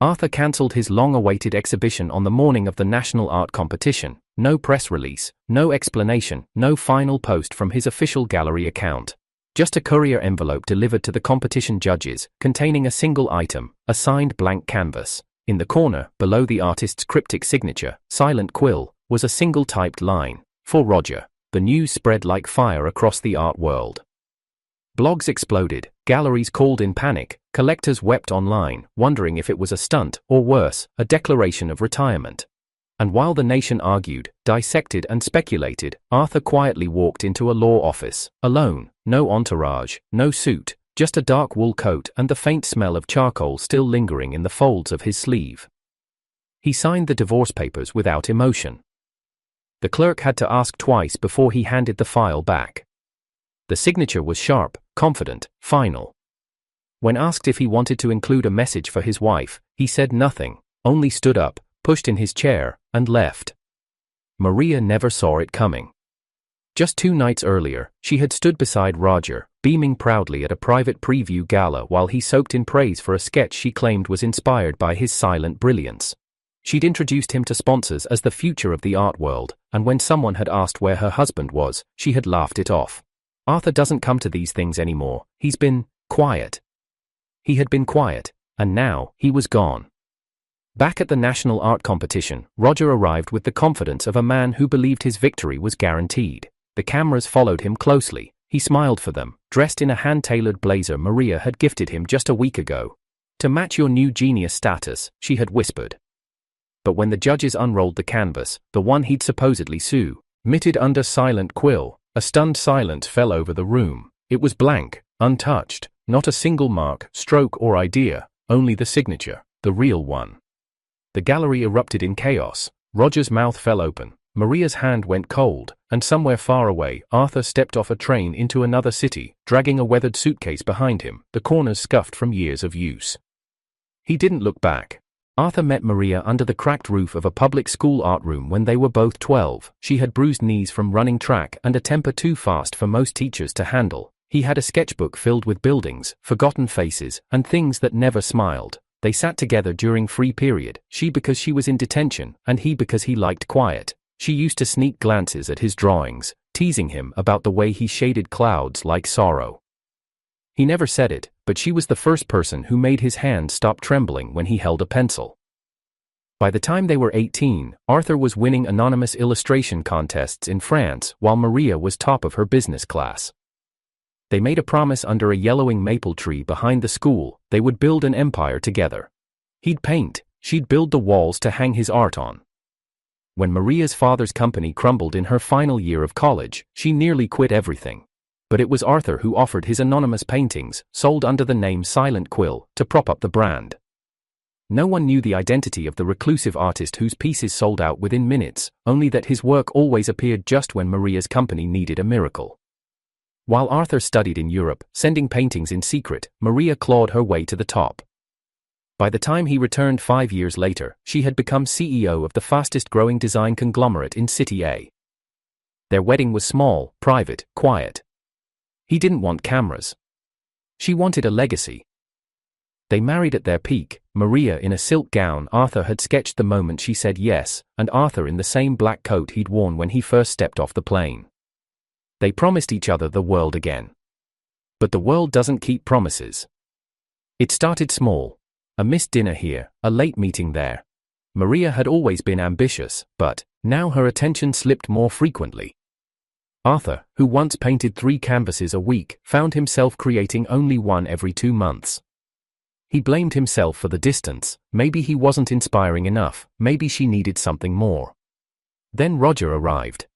Arthur cancelled his long-awaited exhibition on the morning of the National Art Competition. No press release, no explanation, no final post from his official gallery account. Just a courier envelope delivered to the competition judges, containing a single item, a signed blank canvas. In the corner, below the artist's cryptic signature, Silent Quill, was a single typed line, "For Roger." The news spread like fire across the art world. Blogs exploded, galleries called in panic, collectors wept online, wondering if it was a stunt, or worse, a declaration of retirement. And while the nation argued, dissected and speculated, Arthur quietly walked into a law office, alone, no entourage, no suit, just a dark wool coat and the faint smell of charcoal still lingering in the folds of his sleeve. He signed the divorce papers without emotion. The clerk had to ask twice before he handed the file back. The signature was sharp, confident, final. When asked if he wanted to include a message for his wife, he said nothing, only stood up, pushed in his chair, and left. Maria never saw it coming. Just 2 nights earlier, she had stood beside Roger, beaming proudly at a private preview gala while he soaked in praise for a sketch she claimed was inspired by his silent brilliance. She'd introduced him to sponsors as the future of the art world, and when someone had asked where her husband was, she had laughed it off. Arthur doesn't come to these things anymore, he's been quiet. He had been quiet, and now, he was gone. Back at the National Art Competition, Roger arrived with the confidence of a man who believed his victory was guaranteed. The cameras followed him closely, he smiled for them, dressed in a hand-tailored blazer Maria had gifted him just a week ago. "To match your new genius status," she had whispered. But when the judges unrolled the canvas, the one he'd supposedly submitted under Silent Quill, a stunned silence fell over the room. It was blank, untouched, not a single mark, stroke or idea, only the signature, the real one. The gallery erupted in chaos. Roger's mouth fell open, Maria's hand went cold, and somewhere far away, Arthur stepped off a train into another city, dragging a weathered suitcase behind him, the corners scuffed from years of use. He didn't look back. Arthur met Maria under the cracked roof of a public school art room when they were both 12. She had bruised knees from running track and a temper too fast for most teachers to handle. He had a sketchbook filled with buildings, forgotten faces, and things that never smiled. They sat together during free period, she because she was in detention, and he because he liked quiet. She used to sneak glances at his drawings, teasing him about the way he shaded clouds like sorrow. He never said it, but she was the first person who made his hand stop trembling when he held a pencil. By the time they were 18, Arthur was winning anonymous illustration contests in France while Maria was top of her business class. They made a promise under a yellowing maple tree behind the school, they would build an empire together. He'd paint, she'd build the walls to hang his art on. When Maria's father's company crumbled in her final year of college, she nearly quit everything. But it was Arthur who offered his anonymous paintings, sold under the name Silent Quill, to prop up the brand. No one knew the identity of the reclusive artist whose pieces sold out within minutes, only that his work always appeared just when Maria's company needed a miracle. While Arthur studied in Europe, sending paintings in secret, Maria clawed her way to the top. By the time he returned 5 years later, she had become CEO of the fastest-growing design conglomerate in City A. Their wedding was small, private, quiet. He didn't want cameras. She wanted a legacy. They married at their peak, Maria in a silk gown Arthur had sketched the moment she said yes, and Arthur in the same black coat he'd worn when he first stepped off the plane. They promised each other the world again. But the world doesn't keep promises. It started small. A missed dinner here, a late meeting there. Maria had always been ambitious, but now her attention slipped more frequently. Arthur, who once painted 3 canvases a week, found himself creating only 1 every 2 months. He blamed himself for the distance. Maybe he wasn't inspiring enough, maybe she needed something more. Then Roger arrived.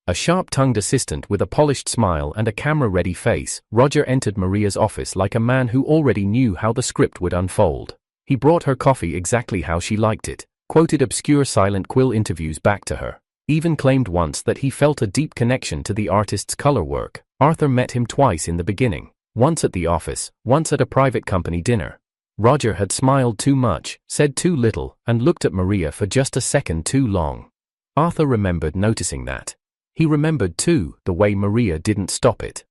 A sharp-tongued assistant with a polished smile and a camera-ready face, Roger entered Maria's office like a man who already knew how the script would unfold. He brought her coffee exactly how she liked it, quoted obscure Silent Quill interviews back to her, even claimed once that he felt a deep connection to the artist's color work. Arthur met him twice in the beginning, once at the office, once at a private company dinner. Roger had smiled too much, said too little, and looked at Maria for just a second too long. Arthur remembered noticing that. He remembered, too, the way Maria didn't stop it.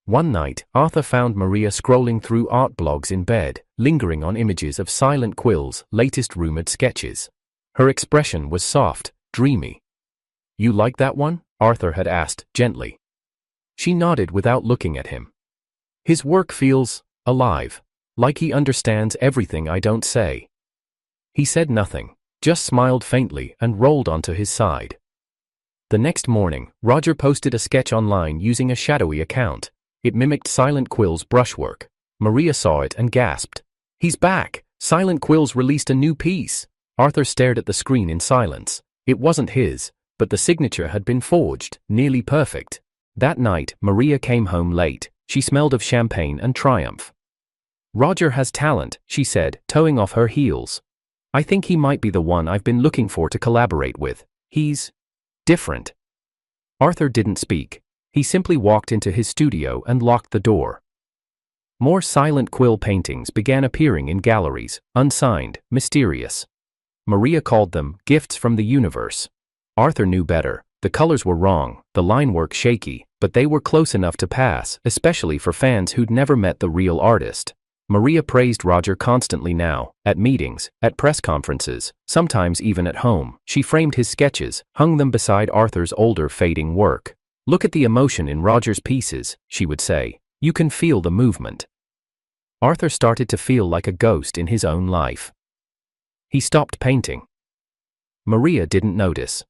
One night, Arthur found Maria scrolling through art blogs in bed, lingering on images of Silent Quill's latest rumored sketches. Her expression was soft, dreamy. "You like that one?" Arthur had asked, gently. She nodded without looking at him. "His work feels alive, like he understands everything I don't say." He said nothing, just smiled faintly and rolled onto his side. The next morning, Roger posted a sketch online using a shadowy account. It mimicked Silent Quill's brushwork. Maria saw it and gasped. "He's back! Silent Quill's released a new piece!" Arthur stared at the screen in silence. It wasn't his, but the signature had been forged, nearly perfect. That night, Maria came home late. She smelled of champagne and triumph. "Roger has talent," she said, toeing off her heels. "I think he might be the one I've been looking for to collaborate with. He's different." Arthur didn't speak. He simply walked into his studio and locked the door. More Silent Quill paintings began appearing in galleries, unsigned, mysterious. Maria called them gifts from the universe. Arthur knew better. The colors were wrong, the line work shaky, but they were close enough to pass, especially for fans who'd never met the real artist. Maria praised Roger constantly now, at meetings, at press conferences, sometimes even at home. She framed his sketches, hung them beside Arthur's older fading work. "Look at the emotion in Roger's pieces," she would say. "You can feel the movement." Arthur started to feel like a ghost in his own life. He stopped painting. Maria didn't notice.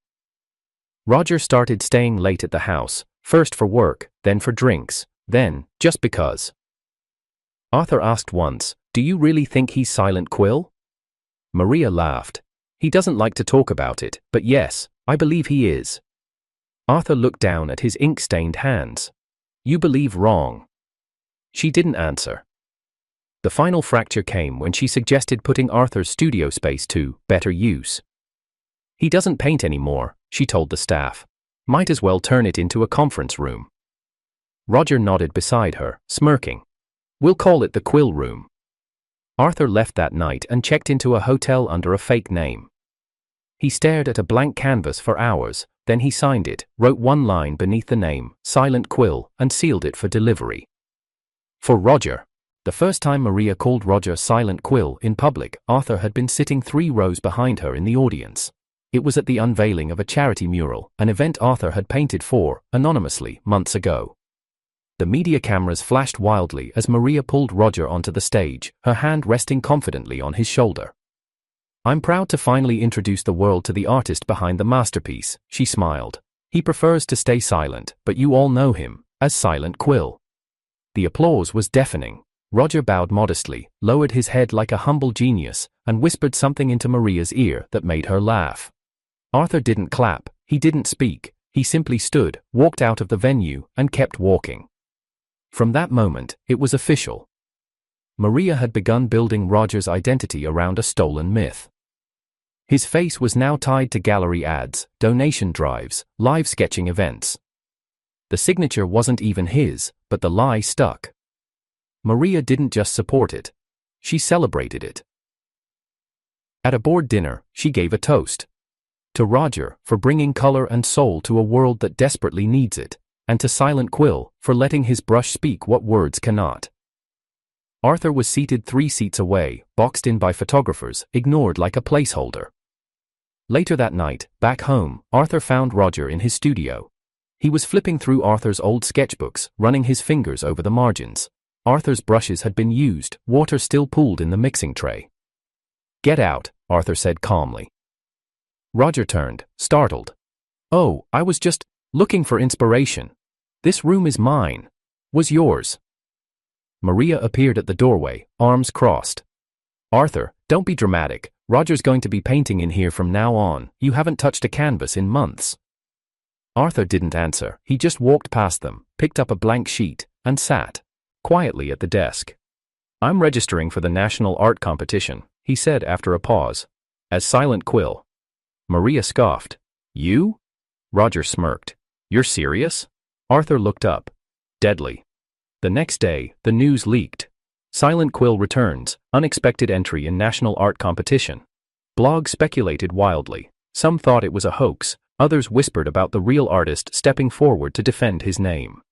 Roger started staying late at the house, first for work, then for drinks, then, just because. Arthur asked once, "Do you really think he's Silent Quill?" Maria laughed. "He doesn't like to talk about it, but yes, I believe he is." Arthur looked down at his ink-stained hands. "You believe wrong." She didn't answer. The final fracture came when she suggested putting Arthur's studio space to better use. "He doesn't paint anymore," she told the staff. "Might as well turn it into a conference room." Roger nodded beside her, smirking. "We'll call it the Quill Room." Arthur left that night and checked into a hotel under a fake name. He stared at a blank canvas for hours, then he signed it, wrote one line beneath the name, Silent Quill, and sealed it for delivery. For Roger. The first time Maria called Roger Silent Quill in public, Arthur had been sitting 3 rows behind her in the audience. It was at the unveiling of a charity mural, an event Arthur had painted for, anonymously, months ago. The media cameras flashed wildly as Maria pulled Roger onto the stage, her hand resting confidently on his shoulder. "I'm proud to finally introduce the world to the artist behind the masterpiece," she smiled. "He prefers to stay silent, but you all know him as Silent Quill." The applause was deafening. Roger bowed modestly, lowered his head like a humble genius, and whispered something into Maria's ear that made her laugh. Arthur didn't clap, he didn't speak, he simply stood, walked out of the venue, and kept walking. From that moment, it was official. Maria had begun building Roger's identity around a stolen myth. His face was now tied to gallery ads, donation drives, live sketching events. The signature wasn't even his, but the lie stuck. Maria didn't just support it. She celebrated it. At a board dinner, she gave a toast. To Roger, for bringing color and soul to a world that desperately needs it, and to Silent Quill, for letting his brush speak what words cannot. Arthur was seated 3 seats away, boxed in by photographers, ignored like a placeholder. Later that night, back home, Arthur found Roger in his studio. He was flipping through Arthur's old sketchbooks, running his fingers over the margins. Arthur's brushes had been used, water still pooled in the mixing tray. "Get out," Arthur said calmly. Roger turned, startled. "Oh, I was just looking for inspiration. This room is mine. Was yours." Maria appeared at the doorway, arms crossed. "Arthur, don't be dramatic. Roger's going to be painting in here from now on. You haven't touched a canvas in months." Arthur didn't answer. He just walked past them, picked up a blank sheet, and sat quietly at the desk. "I'm registering for the National Art Competition," he said after a pause. "As Silent Quill." Maria scoffed. "You?" Roger smirked. "You're serious?" Arthur looked up. Deadly. The next day, the news leaked. Silent Quill returns, unexpected entry in National Art Competition. Blogs speculated wildly. Some thought it was a hoax, others whispered about the real artist stepping forward to defend his name.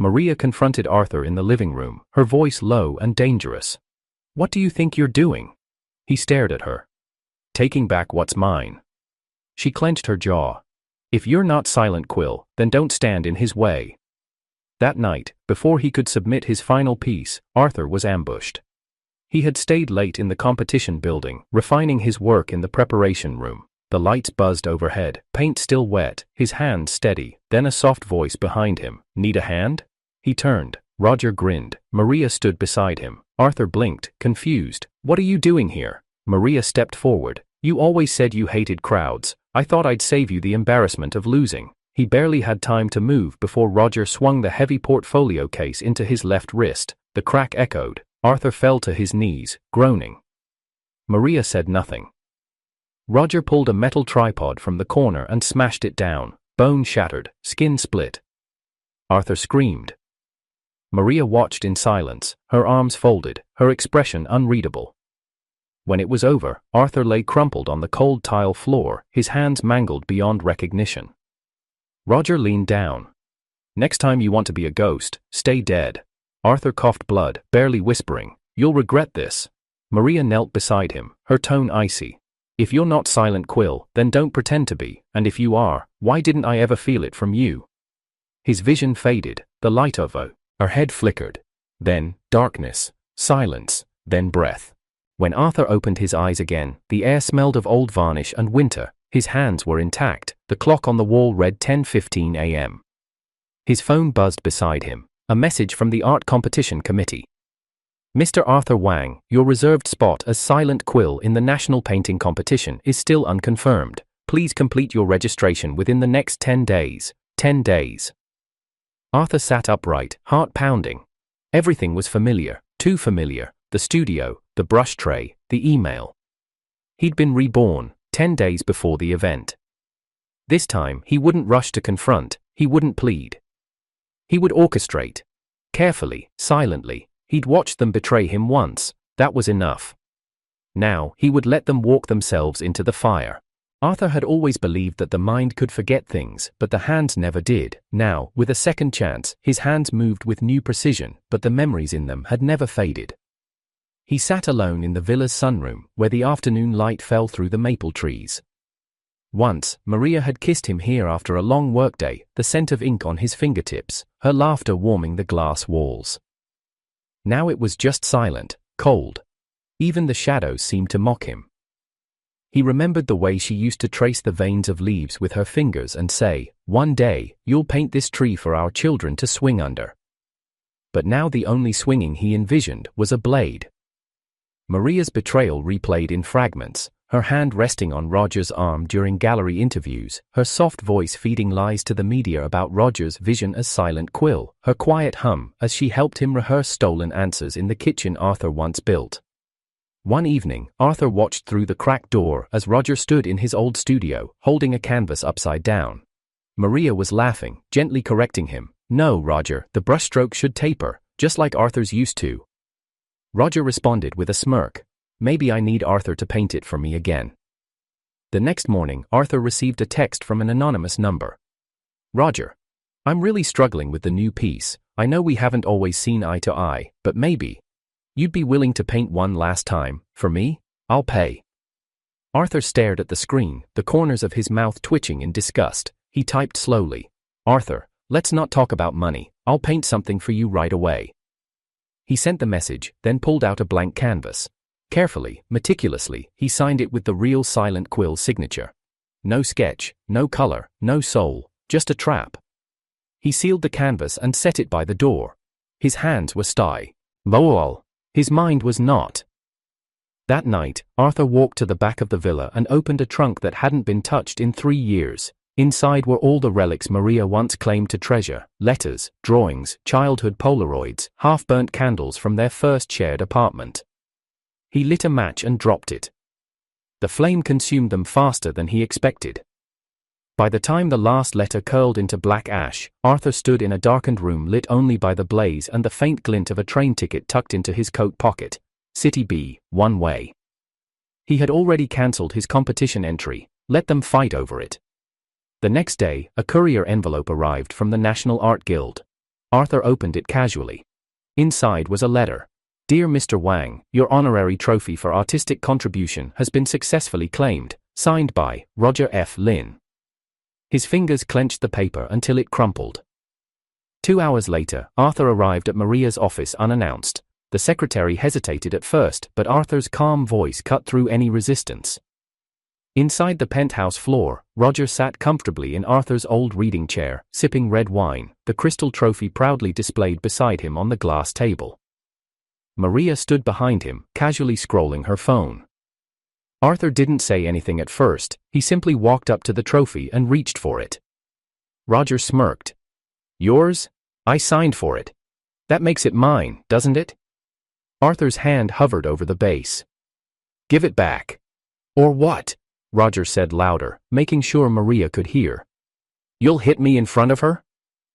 Maria confronted Arthur in the living room, her voice low and dangerous. "What do you think you're doing?" He stared at her. "Taking back what's mine." She clenched her jaw. "If you're not Silent Quill, then don't stand in his way." That night, before he could submit his final piece, Arthur was ambushed. He had stayed late in the competition building, refining his work in the preparation room. The lights buzzed overhead, paint still wet, his hand steady, then a soft voice behind him. "Need a hand?" He turned. Roger grinned. Maria stood beside him. Arthur blinked, confused. "What are you doing here?" Maria stepped forward. "You always said you hated crowds. I thought I'd save you the embarrassment of losing." He barely had time to move before Roger swung the heavy portfolio case into his left wrist. The crack echoed. Arthur fell to his knees, groaning. Maria said nothing. Roger pulled a metal tripod from the corner and smashed it down. Bone shattered, skin split. Arthur screamed. Maria watched in silence, her arms folded, her expression unreadable. When it was over, Arthur lay crumpled on the cold tile floor, his hands mangled beyond recognition. Roger leaned down. "Next time you want to be a ghost, stay dead." Arthur coughed blood, barely whispering, "You'll regret this." Maria knelt beside him, her tone icy. "If you're not Silent Quill, then don't pretend to be, and if you are, why didn't I ever feel it from you?" His vision faded, the light of her head flickered. Then, darkness, silence, then breath. When Arthur opened his eyes again, the air smelled of old varnish and winter. His hands were intact, the clock on the wall read 10:15 a.m. His phone buzzed beside him, a message from the art competition committee. "Mr. Arthur Wang, your reserved spot as Silent Quill in the national painting competition is still unconfirmed. Please complete your registration within the next 10 days. 10 days. Arthur sat upright, heart pounding. Everything was familiar, too familiar. The studio, the brush tray, the email. He'd been reborn, 10 days before the event. This time, he wouldn't rush to confront, he wouldn't plead. He would orchestrate. Carefully, silently. He'd watched them betray him once, that was enough. Now, he would let them walk themselves into the fire. Arthur had always believed that the mind could forget things, but the hands never did. Now, with a second chance, his hands moved with new precision, but the memories in them had never faded. He sat alone in the villa's sunroom, where the afternoon light fell through the maple trees. Once, Maria had kissed him here after a long workday, the scent of ink on his fingertips, her laughter warming the glass walls. Now it was just silent, cold. Even the shadows seemed to mock him. He remembered the way she used to trace the veins of leaves with her fingers and say, "One day, you'll paint this tree for our children to swing under." But now the only swinging he envisioned was a blade. Maria's betrayal replayed in fragments, her hand resting on Roger's arm during gallery interviews, her soft voice feeding lies to the media about Roger's vision as Silent Quill, her quiet hum as she helped him rehearse stolen answers in the kitchen Arthur once built. One evening, Arthur watched through the cracked door as Roger stood in his old studio, holding a canvas upside down. Maria was laughing, gently correcting him. "No, Roger, the brushstroke should taper, just like Arthur's used to." Roger responded with a smirk. "Maybe I need Arthur to paint it for me again." The next morning, Arthur received a text from an anonymous number. "Roger, I'm really struggling with the new piece. I know we haven't always seen eye to eye, but maybe you'd be willing to paint one last time, for me? I'll pay." Arthur stared at the screen, the corners of his mouth twitching in disgust. He typed slowly. "Arthur, let's not talk about money. I'll paint something for you right away." He sent the message, then pulled out a blank canvas. Carefully, meticulously, he signed it with the real Silent Quill signature. No sketch, no color, no soul, just a trap. He sealed the canvas and set it by the door. His hands were steady. Lol. His mind was not. That night, Arthur walked to the back of the villa and opened a trunk that hadn't been touched in 3 years. Inside were all the relics Maria once claimed to treasure: letters, drawings, childhood Polaroids, half-burnt candles from their first shared apartment. He lit a match and dropped it. The flame consumed them faster than he expected. By the time the last letter curled into black ash, Arthur stood in a darkened room lit only by the blaze and the faint glint of a train ticket tucked into his coat pocket. City B, one way. He had already cancelled his competition entry. Let them fight over it. The next day, a courier envelope arrived from the National Art Guild. Arthur opened it casually. Inside was a letter. Dear Mr. Wang, your honorary trophy for artistic contribution has been successfully claimed, signed by Roger F. Lin. His fingers clenched the paper until it crumpled. 2 hours later, Arthur arrived at Maria's office unannounced. The secretary hesitated at first, but Arthur's calm voice cut through any resistance. Inside the penthouse floor, Roger sat comfortably in Arthur's old reading chair, sipping red wine, the crystal trophy proudly displayed beside him on the glass table. Maria stood behind him, casually scrolling her phone. Arthur didn't say anything at first, he simply walked up to the trophy and reached for it. Roger smirked. Yours? I signed for it. That makes it mine, doesn't it? Arthur's hand hovered over the base. Give it back. Or what? Roger said louder, making sure Maria could hear. You'll hit me in front of her?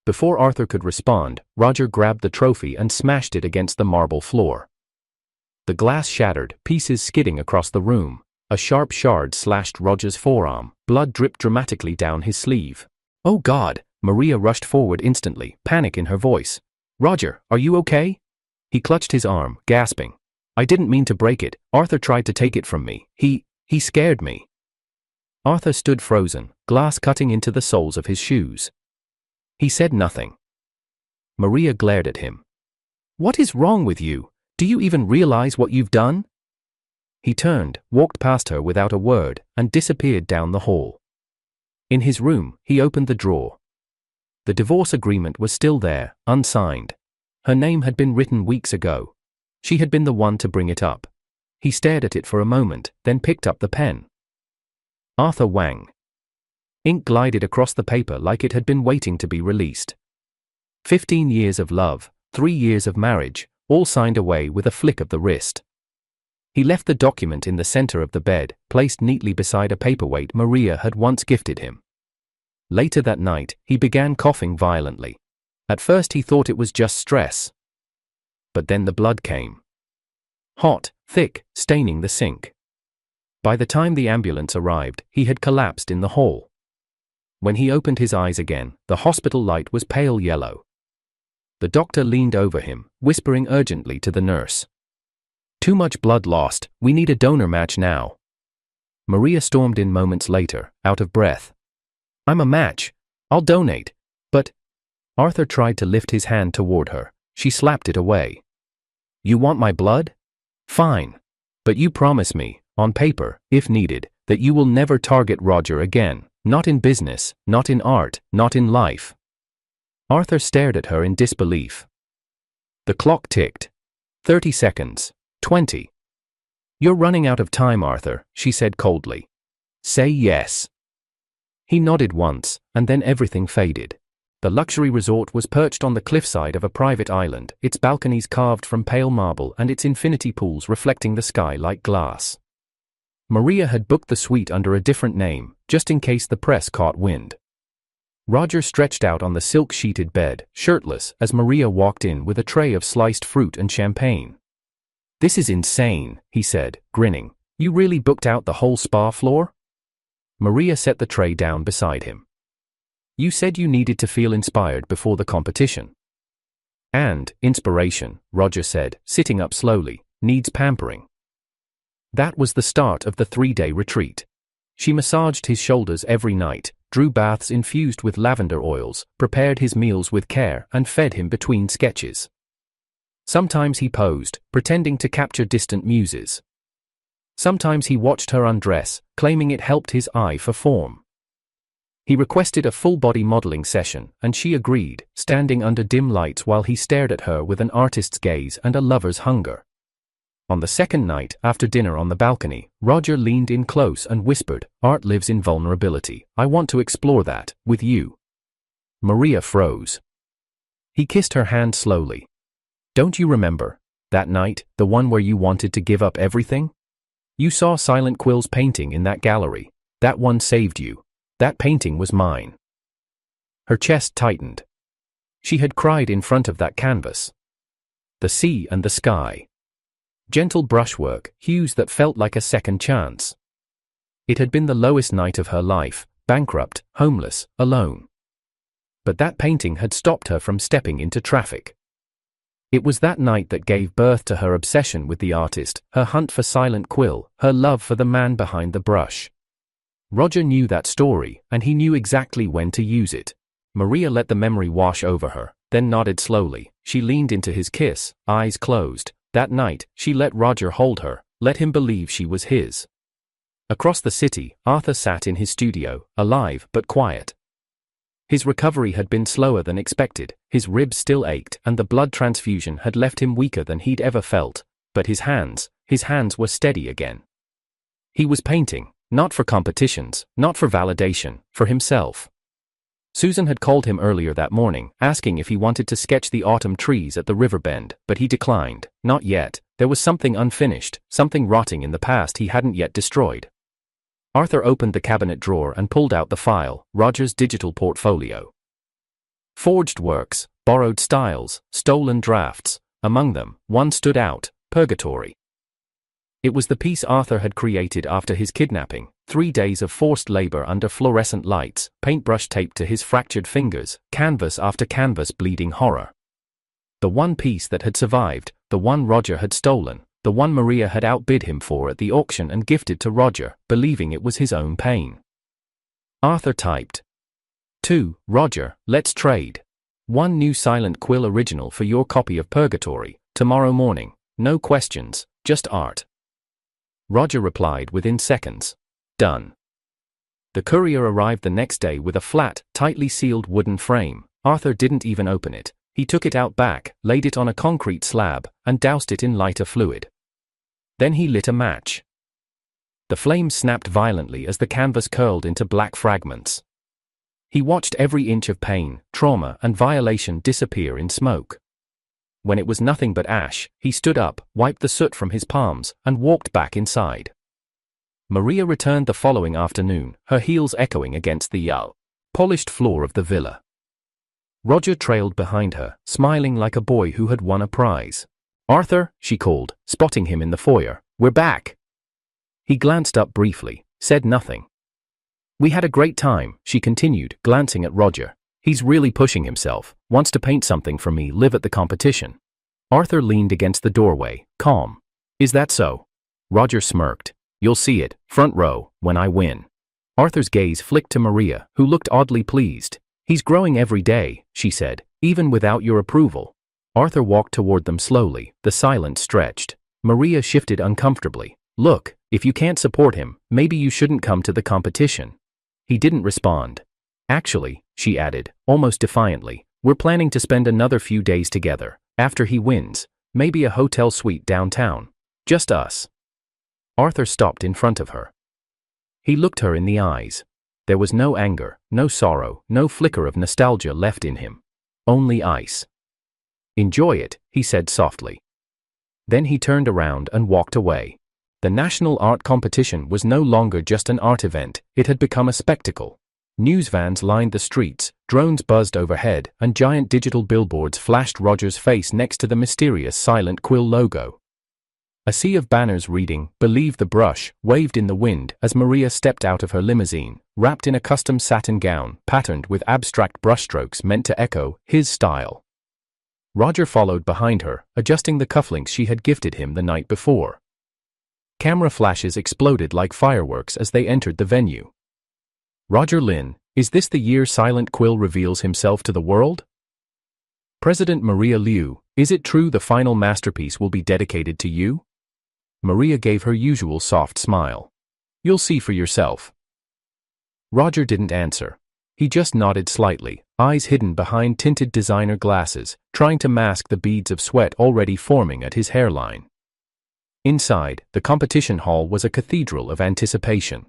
Before Arthur could respond, Roger grabbed the trophy and smashed it against the marble floor. The glass shattered, pieces skidding across the room. A sharp shard slashed Roger's forearm, blood dripped dramatically down his sleeve. Oh God! Maria rushed forward instantly, panic in her voice. Roger, are you okay? He clutched his arm, gasping. I didn't mean to break it. Arthur tried to take it from me. He scared me. Arthur stood frozen, glass cutting into the soles of his shoes. He said nothing. Maria glared at him. What is wrong with you? Do you even realize what you've done? He turned, walked past her without a word, and disappeared down the hall. In his room, he opened the drawer. The divorce agreement was still there, unsigned. Her name had been written weeks ago. She had been the one to bring it up. He stared at it for a moment, then picked up the pen. Arthur Wang. Ink glided across the paper like it had been waiting to be released. 15 years of love, 3 years of marriage, all signed away with a flick of the wrist. He left the document in the center of the bed, placed neatly beside a paperweight Maria had once gifted him. Later that night, he began coughing violently. At first he thought it was just stress. But then the blood came. Hot, thick, staining the sink. By the time the ambulance arrived, he had collapsed in the hall. When he opened his eyes again, the hospital light was pale yellow. The doctor leaned over him, whispering urgently to the nurse. Too much blood lost, we need a donor match now. Maria stormed in moments later, out of breath. I'm a match. I'll donate. But... Arthur tried to lift his hand toward her. She slapped it away. You want my blood? Fine. But you promise me, on paper, if needed, that you will never target Roger again, not in business, not in art, not in life. Arthur stared at her in disbelief. The clock ticked. 30 seconds. 20. You're running out of time, Arthur, she said coldly. Say yes. He nodded once, and then everything faded. The luxury resort was perched on the cliffside of a private island, its balconies carved from pale marble and its infinity pools reflecting the sky like glass. Maria had booked the suite under a different name, just in case the press caught wind. Roger stretched out on the silk-sheeted bed, shirtless, as Maria walked in with a tray of sliced fruit and champagne. This is insane, he said, grinning. You really booked out the whole spa floor? Maria set the tray down beside him. You said you needed to feel inspired before the competition. And, inspiration, Roger said, sitting up slowly, needs pampering. That was the start of the 3-day retreat. She massaged his shoulders every night, drew baths infused with lavender oils, prepared his meals with care, and fed him between sketches. Sometimes he posed, pretending to capture distant muses. Sometimes he watched her undress, claiming it helped his eye for form. He requested a full-body modeling session, and she agreed, standing under dim lights while he stared at her with an artist's gaze and a lover's hunger. On the second night, after dinner on the balcony, Roger leaned in close and whispered, Art lives in vulnerability. I want to explore that, with you. Maria froze. He kissed her hand slowly. Don't you remember? That night, the one where you wanted to give up everything? You saw Silent Quill's painting in that gallery. That one saved you. That painting was mine. Her chest tightened. She had cried in front of that canvas. The sea and the sky. Gentle brushwork, hues that felt like a second chance. It had been the lowest night of her life, bankrupt, homeless, alone. but that painting had stopped her from stepping into traffic. It was that night that gave birth to her obsession with the artist, her hunt for Silent Quill, her love for the man behind the brush. Roger knew that story, and he knew exactly when to use it. Maria let the memory wash over her, then nodded slowly. She leaned into his kiss, eyes closed. That night, she let Roger hold her, let him believe she was his. Across the city, Arthur sat in his studio, alive but quiet. His recovery had been slower than expected, his ribs still ached and the blood transfusion had left him weaker than he'd ever felt, but his hands were steady again. He was painting, not for competitions, not for validation, for himself. Susan had called him earlier that morning, asking if he wanted to sketch the autumn trees at the river bend, but he declined. Not yet. There was something unfinished, something rotting in the past he hadn't yet destroyed. Arthur opened the cabinet drawer and pulled out the file, Roger's digital portfolio. Forged works, borrowed styles, stolen drafts. Among them, one stood out, Purgatory. It was the piece Arthur had created after his kidnapping, 3 days of forced labor under fluorescent lights, paintbrush taped to his fractured fingers, canvas after canvas bleeding horror. The one piece that had survived, the one Roger had stolen, the one Maria had outbid him for at the auction and gifted to Roger, believing it was his own pain. Arthur typed. 2. Roger, let's trade. 1 new Silent Quill original for your copy of Purgatory, tomorrow morning. No questions, just art. Roger replied within seconds. Done. The courier arrived the next day with a flat, tightly sealed wooden frame. Arthur didn't even open it. He took it out back, laid it on a concrete slab, and doused it in lighter fluid. Then he lit a match. The flames snapped violently as the canvas curled into black fragments. He watched every inch of pain, trauma, and violation disappear in smoke. When it was nothing but ash, he stood up, wiped the soot from his palms, and walked back inside. Maria returned the following afternoon, her heels echoing against the polished floor of the villa. Roger trailed behind her, smiling like a boy who had won a prize. Arthur, she called, spotting him in the foyer, we're back. He glanced up briefly, said nothing. We had a great time, she continued, glancing at Roger. He's really pushing himself, wants to paint something for me, live at the competition. Arthur leaned against the doorway, calm. Is that so? Roger smirked. You'll see it, front row, when I win. Arthur's gaze flicked to Maria, who looked oddly pleased. He's growing every day, she said, even without your approval. Arthur walked toward them slowly, the silence stretched. Maria shifted uncomfortably. Look, if you can't support him, maybe you shouldn't come to the competition. He didn't respond. Actually, she added, almost defiantly, we're planning to spend another few days together. After he wins, maybe a hotel suite downtown. Just us. Arthur stopped in front of her. He looked her in the eyes. There was no anger, no sorrow, no flicker of nostalgia left in him. Only ice. Enjoy it, he said softly. Then he turned around and walked away. The National Art Competition was no longer just an art event, it had become a spectacle. News vans lined the streets, drones buzzed overhead, and giant digital billboards flashed Roger's face next to the mysterious Silent Quill logo. A sea of banners reading, "Believe the brush," waved in the wind as Maria stepped out of her limousine, wrapped in a custom satin gown, patterned with abstract brushstrokes meant to echo his style. Roger followed behind her, adjusting the cufflinks she had gifted him the night before. Camera flashes exploded like fireworks as they entered the venue. Roger Lynn, is this the year Silent Quill reveals himself to the world? President Maria Liu, is it true the final masterpiece will be dedicated to you? Maria gave her usual soft smile. You'll see for yourself. Roger didn't answer. He just nodded slightly, eyes hidden behind tinted designer glasses, trying to mask the beads of sweat already forming at his hairline. Inside, the competition hall was a cathedral of anticipation.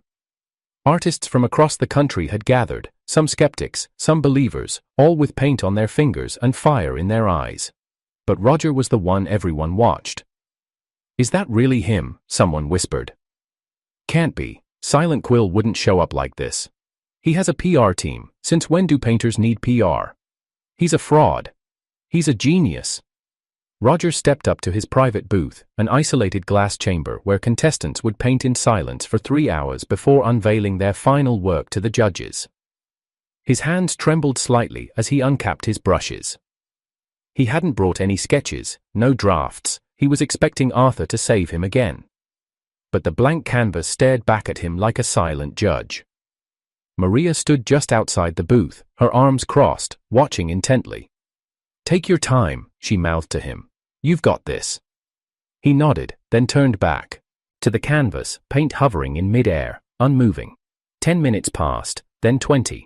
Artists from across the country had gathered, some skeptics, some believers, all with paint on their fingers and fire in their eyes. But Roger was the one everyone watched. Is that really him? Someone whispered. Can't be. Silent Quill wouldn't show up like this. He has a PR team. Since when do painters need PR? He's a fraud. He's a genius. Roger stepped up to his private booth, an isolated glass chamber where contestants would paint in silence for 3 hours before unveiling their final work to the judges. His hands trembled slightly as he uncapped his brushes. He hadn't brought any sketches, no drafts. He was expecting Arthur to save him again. But the blank canvas stared back at him like a silent judge. Maria stood just outside the booth, her arms crossed, watching intently. "Take your time," she mouthed to him. "You've got this." He nodded, then turned back. To the canvas, paint hovering in mid-air, unmoving. 10 minutes passed, then 20.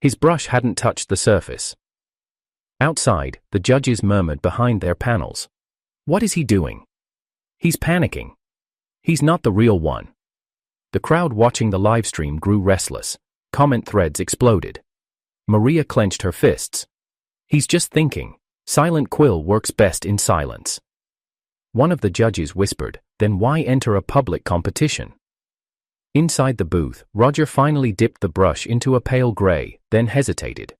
His brush hadn't touched the surface. Outside, the judges murmured behind their panels. "What is he doing? He's panicking. He's not the real one." The crowd watching the livestream grew restless. Comment threads exploded. Maria clenched her fists. "He's just thinking. Silent quill works best in silence." One of the judges whispered, "Then why enter a public competition?" Inside the booth, Roger finally dipped the brush into a pale gray, then hesitated.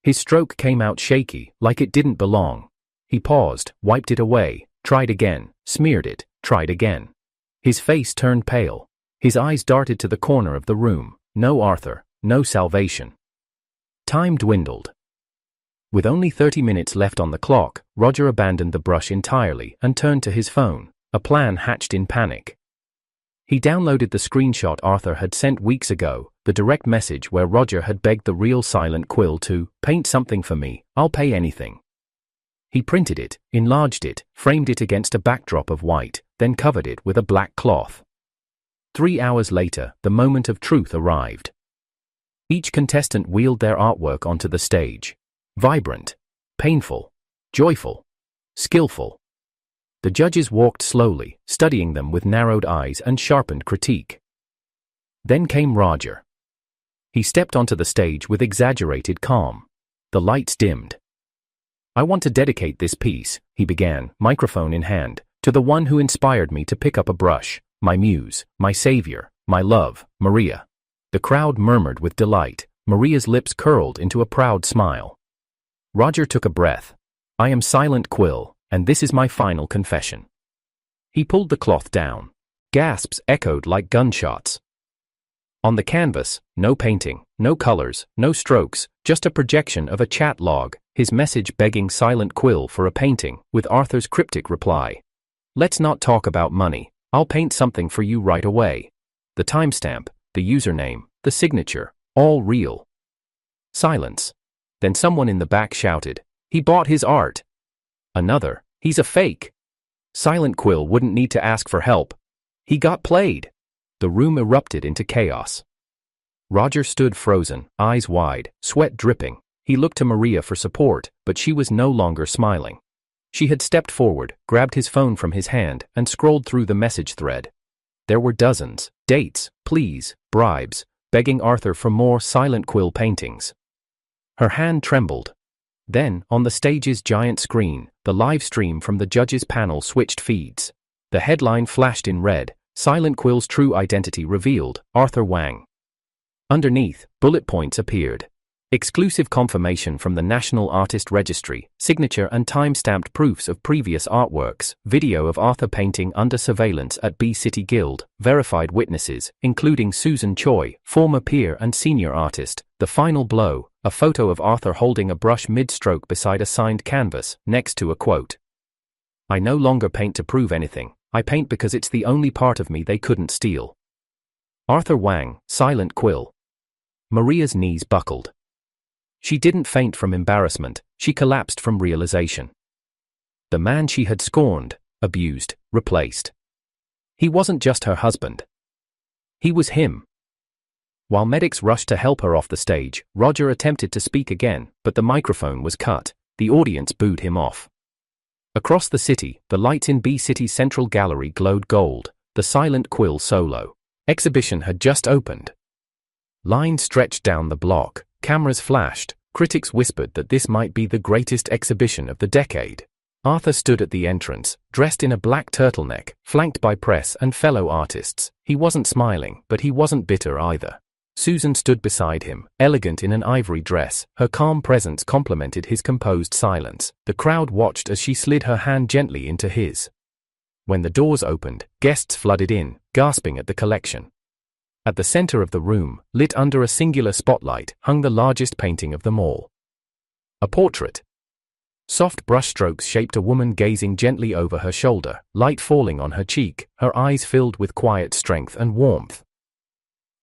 His stroke came out shaky, like it didn't belong. He paused, wiped it away, tried again, smeared it, tried again. His face turned pale. His eyes darted to the corner of the room. No Arthur, no salvation. Time dwindled. With only 30 minutes left on the clock, Roger abandoned the brush entirely and turned to his phone, a plan hatched in panic. He downloaded the screenshot Arthur had sent weeks ago, the direct message where Roger had begged the real Silent Quill to paint something for me, I'll pay anything. He printed it, enlarged it, framed it against a backdrop of white, then covered it with a black cloth. 3 hours later, the moment of truth arrived. Each contestant wheeled their artwork onto the stage. Vibrant, painful, joyful, skillful. The judges walked slowly, studying them with narrowed eyes and sharpened critique. Then came Roger. He stepped onto the stage with exaggerated calm. The lights dimmed. "I want to dedicate this piece," he began, microphone in hand, "to the one who inspired me to pick up a brush, my muse, my savior, my love, Maria." The crowd murmured with delight. Maria's lips curled into a proud smile. Roger took a breath. "I am Silent Quill, and this is my final confession." He pulled the cloth down. Gasps echoed like gunshots. On the canvas, no painting, no colors, no strokes, just a projection of a chat log, his message begging Silent Quill for a painting, with Arthur's cryptic reply. "Let's not talk about money. I'll paint something for you right away." The timestamp, the username, the signature, all real. Silence. Then someone in the back shouted, "He bought his art." Another, "He's a fake." Silent Quill wouldn't need to ask for help. He got played. The room erupted into chaos. Roger stood frozen, eyes wide, sweat dripping. He looked to Maria for support, but she was no longer smiling. She had stepped forward, grabbed his phone from his hand, and scrolled through the message thread. There were dozens, dates, pleas, bribes, begging Arthur for more Silent Quill paintings. Her hand trembled. Then, on the stage's giant screen, the live stream from the judges' panel switched feeds. The headline flashed in red, Silent Quill's true identity revealed, Arthur Wang. Underneath, bullet points appeared. Exclusive confirmation from the National Artist Registry, signature and time-stamped proofs of previous artworks, video of Arthur painting under surveillance at B City Guild, verified witnesses, including Susan Choi, former peer and senior artist, the final blow, a photo of Arthur holding a brush mid-stroke beside a signed canvas, next to a quote. "I no longer paint to prove anything, I paint because it's the only part of me they couldn't steal." Arthur Wang, Silent Quill. Maria's knees buckled. She didn't faint from embarrassment, she collapsed from realization. The man she had scorned, abused, replaced. He wasn't just her husband. He was him. While medics rushed to help her off the stage, Roger attempted to speak again, but the microphone was cut. The audience booed him off. Across the city, the lights in B City's central gallery glowed gold. The Silent Quill solo exhibition had just opened. Lines stretched down the block. Cameras flashed, critics whispered that this might be the greatest exhibition of the decade. Arthur stood at the entrance, dressed in a black turtleneck, flanked by press and fellow artists. He wasn't smiling, but he wasn't bitter either. Susan stood beside him, elegant in an ivory dress. Her calm presence complemented his composed silence. The crowd watched as she slid her hand gently into his. When the doors opened, guests flooded in, gasping at the collection. At the center of the room, lit under a singular spotlight, hung the largest painting of them all. A portrait. Soft brushstrokes shaped a woman gazing gently over her shoulder, light falling on her cheek, her eyes filled with quiet strength and warmth.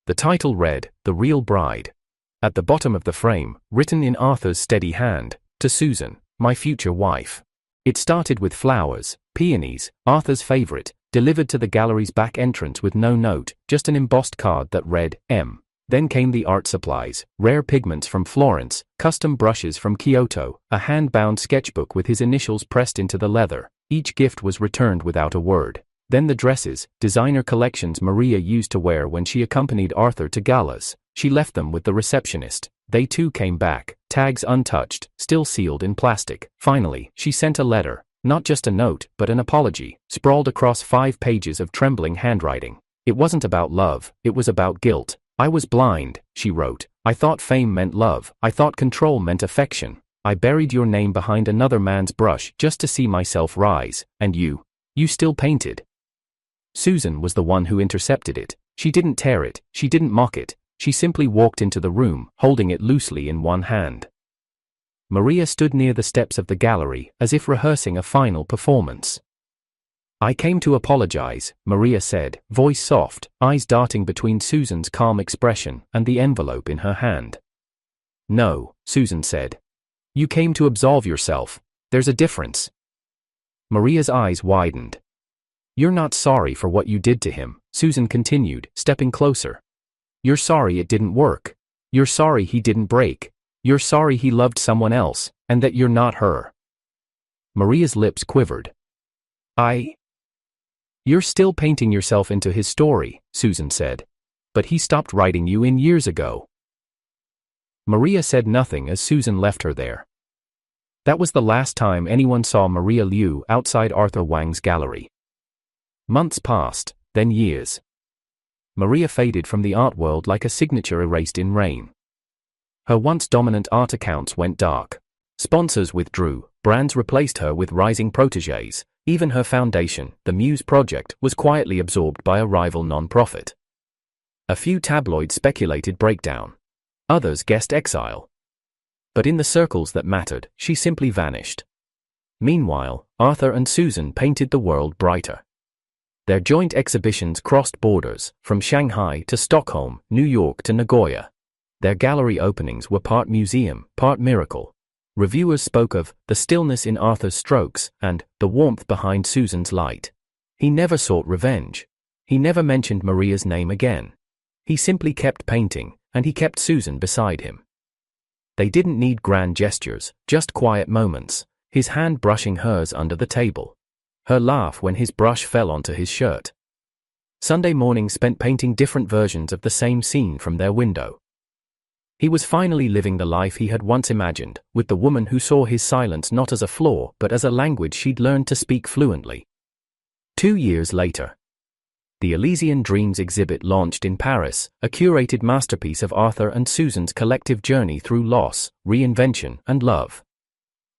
The title read, "The Real Bride." At the bottom of the frame, written in Arthur's steady hand, "To Susan, my future wife." It started with flowers, peonies, Arthur's favorite, delivered to the gallery's back entrance with no note, just an embossed card that read, M. Then came the art supplies, rare pigments from Florence, custom brushes from Kyoto, a hand-bound sketchbook with his initials pressed into the leather. Each gift was returned without a word. Then the dresses, designer collections Maria used to wear when she accompanied Arthur to galas. She left them with the receptionist. They too came back, tags untouched, still sealed in plastic. Finally, she sent a letter, not just a note, but an apology, sprawled across 5 pages of trembling handwriting. It wasn't about love, it was about guilt. "I was blind," she wrote. "I thought fame meant love. I thought control meant affection. I buried your name behind another man's brush just to see myself rise. And you still painted." Susan was the one who intercepted it. She didn't tear it, she didn't mock it. She simply walked into the room, holding it loosely in one hand. Maria stood near the steps of the gallery, as if rehearsing a final performance. "I came to apologize," Maria said, voice soft, eyes darting between Susan's calm expression and the envelope in her hand. "No," Susan said. "You came to absolve yourself. There's a difference." Maria's eyes widened. "You're not sorry for what you did to him," Susan continued, stepping closer. "You're sorry it didn't work. You're sorry he didn't break. You're sorry he loved someone else, and that you're not her." Maria's lips quivered. "You're still painting yourself into his story," Susan said. "But he stopped writing you in years ago." Maria said nothing as Susan left her there. That was the last time anyone saw Maria Liu outside Arthur Wang's gallery. Months passed, then years. Maria faded from the art world like a signature erased in rain. Her once dominant art accounts went dark. Sponsors withdrew, brands replaced her with rising protégés. Even her foundation, the Muse project, was quietly absorbed by a rival non-profit. A few tabloids speculated breakdown. Others guessed exile. But in the circles that mattered, she simply vanished. Meanwhile, Arthur and Susan painted the world brighter. Their joint exhibitions crossed borders, from Shanghai to Stockholm, New York to Nagoya. Their gallery openings were part museum, part miracle. Reviewers spoke of the stillness in Arthur's strokes and the warmth behind Susan's light. He never sought revenge. He never mentioned Maria's name again. He simply kept painting, and he kept Susan beside him. They didn't need grand gestures, just quiet moments, his hand brushing hers under the table. Her laugh when his brush fell onto his shirt. Sunday mornings spent painting different versions of the same scene from their window. He was finally living the life he had once imagined, with the woman who saw his silence not as a flaw but as a language she'd learned to speak fluently. 2 years later. The Elysian Dreams exhibit launched in Paris, a curated masterpiece of Arthur and Susan's collective journey through loss, reinvention, and love.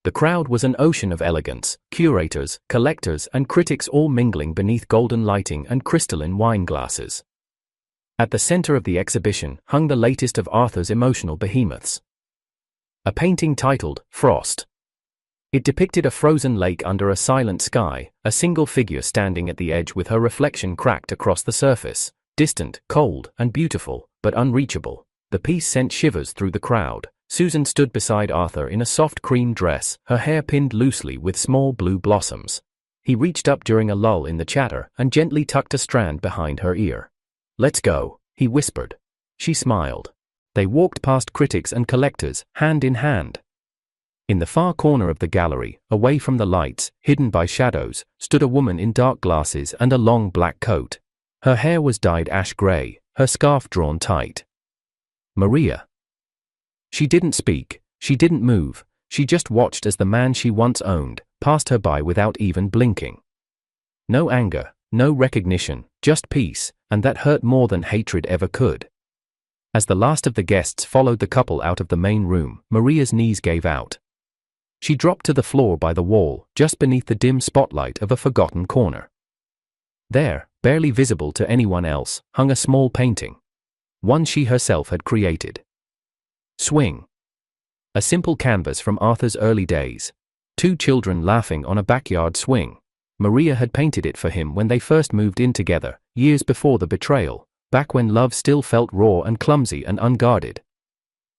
The crowd was an ocean of elegance, curators, collectors, and critics all mingling beneath golden lighting and crystalline wine glasses. At the center of the exhibition hung the latest of Arthur's emotional behemoths. A painting titled Frost. It depicted a frozen lake under a silent sky, a single figure standing at the edge with her reflection cracked across the surface, distant, cold, and beautiful, but unreachable. The piece sent shivers through the crowd. Susan stood beside Arthur in a soft cream dress, her hair pinned loosely with small blue blossoms. He reached up during a lull in the chatter and gently tucked a strand behind her ear. "Let's go," he whispered. She smiled. They walked past critics and collectors, hand in hand. In the far corner of the gallery, away from the lights, hidden by shadows, stood a woman in dark glasses and a long black coat. Her hair was dyed ash gray, her scarf drawn tight. Maria. She didn't speak, she didn't move, she just watched as the man she once owned passed her by without even blinking. No anger, no recognition, just peace, and that hurt more than hatred ever could. As the last of the guests followed the couple out of the main room, Maria's knees gave out. She dropped to the floor by the wall, just beneath the dim spotlight of a forgotten corner. There, barely visible to anyone else, hung a small painting. one she herself had created. Swing. A simple canvas from Arthur's early days. Two children laughing on a backyard swing. Maria had painted it for him when they first moved in together, years before the betrayal, back when love still felt raw and clumsy and unguarded.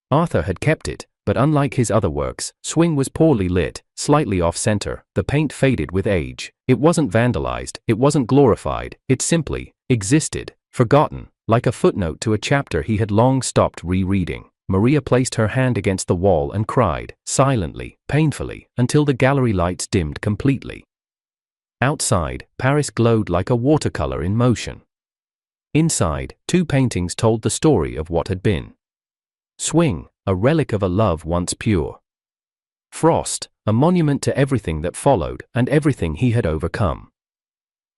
Arthur had kept it, but unlike his other works, Swing was poorly lit, slightly off-center, the paint faded with age. It wasn't vandalized, it wasn't glorified, it simply existed, forgotten, like a footnote to a chapter he had long stopped rereading. Maria placed her hand against the wall and cried, silently, painfully, until the gallery lights dimmed completely. Outside, Paris glowed like a watercolor in motion. Inside, two paintings told the story of what had been. Swing, a relic of a love once pure. Frost, a monument to everything that followed and everything he had overcome.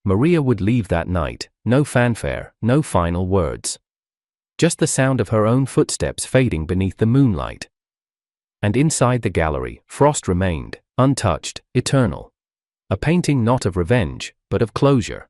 Maria would leave that night, no fanfare, no final words. Just the sound of her own footsteps fading beneath the moonlight. And inside the gallery, Frost remained, untouched, eternal. A painting not of revenge, but of closure.